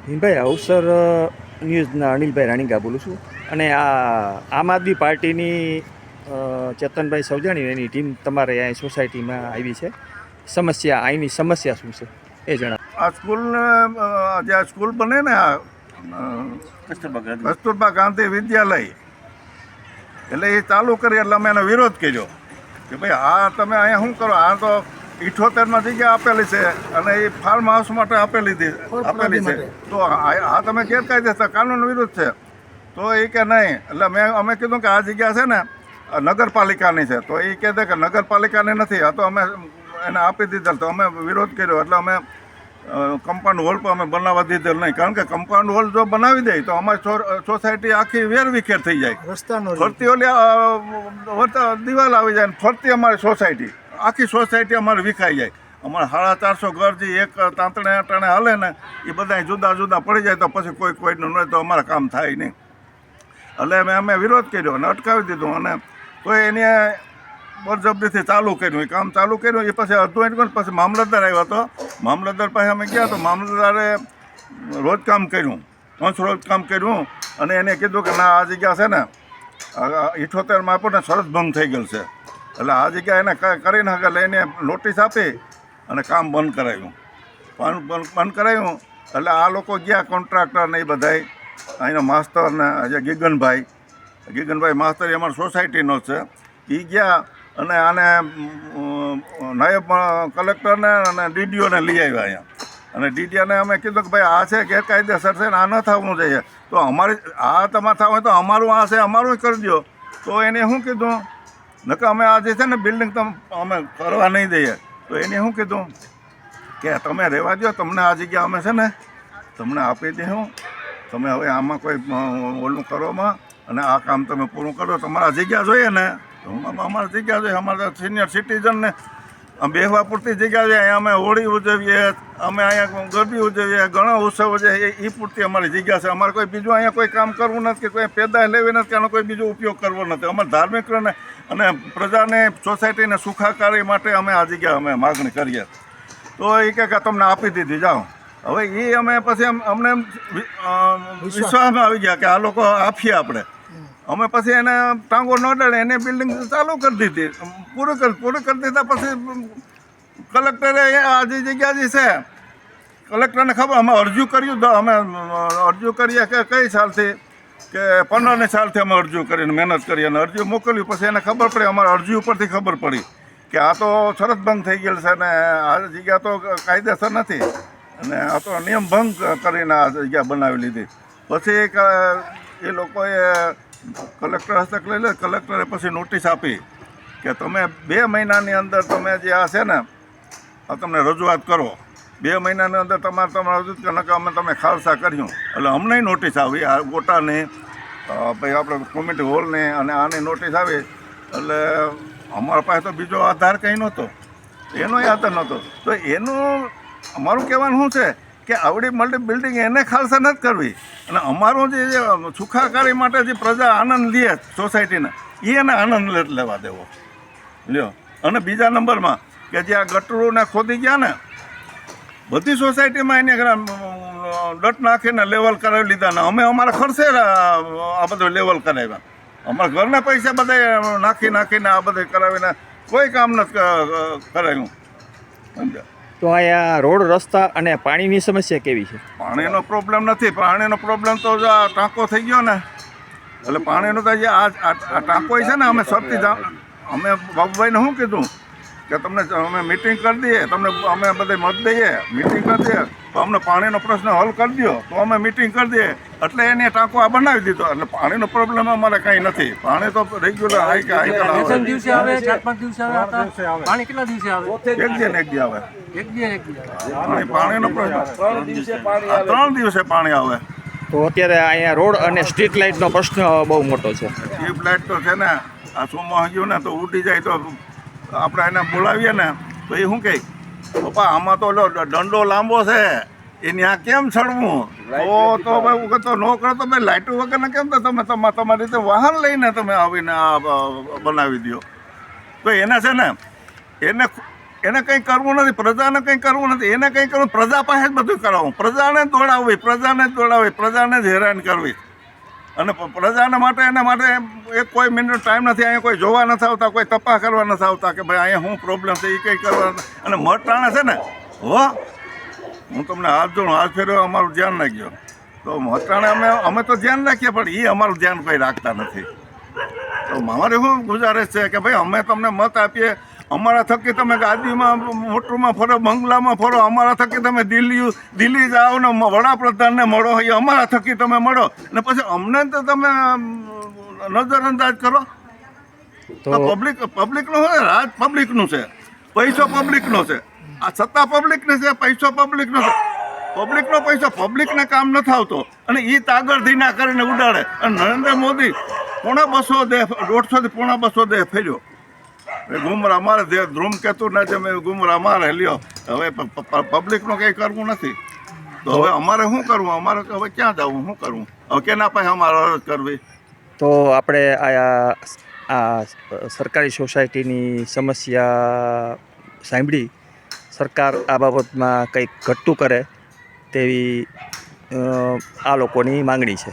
હિનભાઈ અવસર ન્યૂઝના અનિલભાઈ રાણીગા બોલું છું અને આ આમ આદમી પાર્ટીની ચેતનભાઈ સૌજાણી એની ટીમ તમારે અહીંયા સોસાયટીમાં આવી છે. સમસ્યા અહીંની સમસ્યા શું છે એ જણાવો. આ સ્કૂલને જે સ્કૂલ બને ને આ કસ્તુરબા ગાંધી વિદ્યાલય એટલે એ ચાલુ કરી એટલે અમે એનો વિરોધ કર્યો કે ભાઈ આ તમે અહીંયા શું કરો, આ તો 78માં જગ્યા આપેલી છે અને એ ફાર્મ હાઉસ માટે આપેલી છે, તો આ તમે ગેરકાયદેસર કાનૂન વિરુદ્ધ છે. તો એ કે નહીં, એટલે અમે કીધું કે આ જગ્યા છે ને નગરપાલિકાની છે, તો એ કહે કે નગરપાલિકાની નથી, આ તો અમે એને આપી દીધેલ. તો અમે વિરોધ કર્યો એટલે અમે કમ્પાઉન્ડ વોલ પણ અમે બનાવવા દીધેલ નહીં, કારણ કે કમ્પાઉન્ડ વોલ જો બનાવી દે તો અમારી સોસાયટી આખી વેરવિખેર થઈ જાય. રસ્તાનો ફરતી ઓલી દિવાલ આવી જાય, ફરતી અમારી સોસાયટી આખી સોસાયટી અમારે વિખાઈ જાય. અમારે 450 ઘર જે એક તાંતણે હાલે ને એ બધા જુદા જુદા પડી જાય, તો પછી કોઈનું નહીં, તો અમારે કામ થાય નહીં. એટલે અમે વિરોધ કર્યો અને અટકાવી દીધું, અને તો એને બળજબરીથી ચાલુ કર્યું, એ કામ ચાલુ કર્યું. એ પછી અડધું કર્યું, પછી મામલતદાર આવ્યો હતો. મામલતદાર પાસે અમે ગયા તો મામલતદારે રોજકામ કર્યું, રોજકામ કર્યું, અને એને કીધું કે ના, આ જગ્યા છે ને 78માં આપણને શરત ભંગ થઈ ગયેલ છે, એટલે આ જગ્યા એને કરી નાખે. એટલે એને નોટિસ આપી અને કામ બંધ કરાવ્યું. બંધ કરાવ્યું એટલે આ લોકો ગયા, કોન્ટ્રાક્ટર ને એ બધાય, અહીંનો માસ્તર ને આજે ગીગનભાઈ માસ્તર એ અમારી સોસાયટીનો છે, એ ગયા અને આને નાયબ કલેક્ટરને અને ડીડીઓને લઈ આવ્યા અહીંયા. અને ડીડીઓને અમે કીધું કે ભાઈ આ છે ગેરકાયદેસર છે ને આ ન થવું જોઈએ, તો અમારી આ તમારે થવું હોય તો અમારું આ છે અમારું કરી દો. તો એને શું કીધું, નકર અમે આ જે છે ને બિલ્ડિંગ અમે કરવા નહીં દઈએ. તો એને શું કીધું કે તમે રહેવા દો, તમને આ જગ્યા અમે છે ને તમને આપી દઉં, તમે હવે આમાં કોઈ ઓલું કરવામાં અને આ કામ તમે પૂરું કરો. તમારા જગ્યા જોઈએ ને તો અમારે જગ્યા જોઈએ, અમારા સિનિયર સિટીઝનને બેહવા પૂરતી જગ્યા જોઈએ. અહીંયા અમે હોળી ઉજવીએ, અમે અહીંયા ગરબી ઉજવીએ, ઘણા ઉત્સવ છે, એ પૂરતી અમારી જગ્યા છે. અમારે કોઈ બીજું અહીંયા કોઈ કામ કરવું નથી કે કોઈ પેદાશ લેવી નથી કે આનો કોઈ બીજો ઉપયોગ કરવો નથી. અમારે ધાર્મિક અને પ્રજાને સોસાયટીને સુખાકારી માટે અમે આ જગ્યા અમે માગણી કરીએ. તો એ કે તમને આપી દીધી, જાઓ. હવે એ અમે પછી અમને વિશ્વાસમાં આવી ગયા કે આ લોકો આપીએ આપણે. અમે પછી એને ટાંગો ન ડળે એને બિલ્ડિંગ ચાલુ કરી દીધી, પૂરું કરી દીધા. પછી કલેક્ટરે આ જે જગ્યા જે છે કલેક્ટરને ખબર, અમે અરજી કર્યું, અમે અરજી કરીએ કે કઈ સાલથી કે 15ની સાલથી અમે અરજી કરીને મહેનત કરી અને અરજી મોકલ્યું. પછી એને ખબર પડી, અમારી અરજી ઉપરથી ખબર પડી કે આ તો શરત ભંગ થઈ ગયેલ છે ને આ જગ્યા તો કાયદેસર નથી અને આ તો નિયમ ભંગ કરીને આ જગ્યા બનાવી લીધી. પછી એ લોકોએ કલેક્ટર હસ્તક લઈ લે. કલેક્ટરે પછી નોટિસ આપી કે તમે 2 મહિનાની અંદર તમે જે આ છે ને આ તમને રજૂઆત કરો, 2 મહિનાની અંદર તમારે રજૂઆત કરો, નકર અમે તમે ખાલસા કર્યું. એટલે અમને નોટિસ આવી, આ ગોટાની ભાઈ આપણે કોમ્યુનિટી હોલની અને આની નોટિસ આવી. એટલે અમારા પાસે તો બીજો આધાર કંઈ નહોતો, એનો આધાર નહોતો. તો એનું અમારું કહેવાનું શું છે કે આવડી મલ્ટી બિલ્ડિંગ એને ખાલસા નથી કરવી, અને અમારું જે સુખાકારી માટે જે પ્રજા આનંદ લે સોસાયટીને એને આનંદ લેવા દેવો લ્યો. અને બીજા નંબરમાં કે જે આ ગટરોને ખોદી ગયા ને બધી સોસાયટીમાં એને ડટ નાખીને લેવલ કરાવી લીધા ને અમે અમારા ખર્ચે આ બધું લેવલ કરાવ્યા. અમારા ઘરના પૈસા બધા નાખીને આ બધું કરાવીને કોઈ કામ નથી કરાવ્યું. સમજ્યા? તો અહીંયા રોડ, રસ્તા અને પાણીની સમસ્યા કેવી છે? પાણીનો પ્રોબ્લેમ નથી. પાણીનો પ્રોબ્લેમ તો જો આ ટાંકો થઈ ગયો ને એટલે પાણીનો તો જે આ ટાંકો છે ને અમે સરથી અમે બાબુભાઈને શું કીધું કે તમને અમે મિટિંગ કરી દઈએ, તમને અમે બધે મત દઈએ, મિટિંગ કરી દઈએ, તો અમને પાણીનો પ્રશ્ન હલ કરી દો, તો અમે મિટિંગ કરી દઈએ. એટલે એને ટાંકો આ બનાવી દીધો. એટલે પાણીનો પ્રોબ્લેમ અમારે કંઈ નથી. પાણી તો રેગ્યુલર હાઈ દિવસે આવે, 4-5 દિવસે આવે. પાણી કેટલા દિવસે આવે? એક દી આવે. પાણીનો પ્રશ્ન 3 દિવસે પાણી આવે. તો અત્યારે અહીંયા રોડ અને સ્ટ્રીટ લાઇટનો પ્રશ્ન બહુ મોટો છે. સ્ટ્રીટ લાઇટ તો છે ને આ સોમાં ગયું ને તો ઉડી જાય, તો આપણે એને બોલાવીએ ને તો એ શું કહે, પપ્પા આમાં તો દંડો લાંબો છે, એની આ કેમ ચડવું? તો ભાઈ તો ન કરો તો ભાઈ લાઇટો વગર ને કેમ તો તમે તમારી રીતે વાહન લઈને તમે આવીને આ બનાવી દો. તો એને છે ને એને એને કંઈ કરવું નથી, પ્રજાને કંઈ કરવું નથી, એને કંઈ કરવું, પ્રજા પાસે જ બધું કરાવવું, પ્રજાને જ દોડાવવી, પ્રજાને જ હેરાન કરવી. અને પ્રજાના માટે એના માટે એક કોઈ મિનિટ ટાઈમ નથી, અહીંયા કોઈ જોવા નથી આવતા, કોઈ તપાસ કરવા નથી આવતા કે ભાઈ અહીંયા શું પ્રોબ્લેમ છે એ કંઈ કરવા. અને મતટાણે છે ને હું તમને હાથ જોડું, હાથ ફેરવ્યો, અમારું ધ્યાન નાખ્યો તો મતટાણે અમે તો ધ્યાન રાખીએ, પણ એ અમારું ધ્યાન કોઈ રાખતા નથી. તો અમારે શું ગુજારિશ છે કે ભાઈ અમે તમને મત આપીએ, અમારા થકી તમે ગાદીમાં મોટરમાં ફરો, બંગલામાં ફરો, અમારા થકી તમે દિલ્હી જાઓ ને વડાપ્રધાનને મળો, એ અમારા થકી તમે મળો, ને પછી અમને તો તમે નજરઅંદાજ કરો. તો પબ્લિકનું છે, રાજ પબ્લિકનું છે, પૈસો પબ્લિકનો છે, આ સત્તા પબ્લિકની છે, પૈસો પબ્લિકનો છે. પબ્લિકનો પૈસો પબ્લિકને કામ નથી આવતો અને એ તાગડધીના કરીને ઉડાડે. અને નરેન્દ્ર મોદી 150 થી 250 ફેર્યો. ગુમરા મારે ધૂમકેતુ ના જેમ ગુમરા મારે લ્યો. હવે પબ્લિકનું કંઈ કરવું નથી તો હવે અમારે શું કરવું, અમારે હવે ક્યાં જવું, શું કરવું, હવે કેના પાસે અમારે અરજ કરવી. તો આપણે આ સરકારી સોસાયટીની સમસ્યા સાંભળી, સરકાર આ બાબતમાં કંઈક ઘટતું કરે તેવી આ લોકોની માંગણી છે.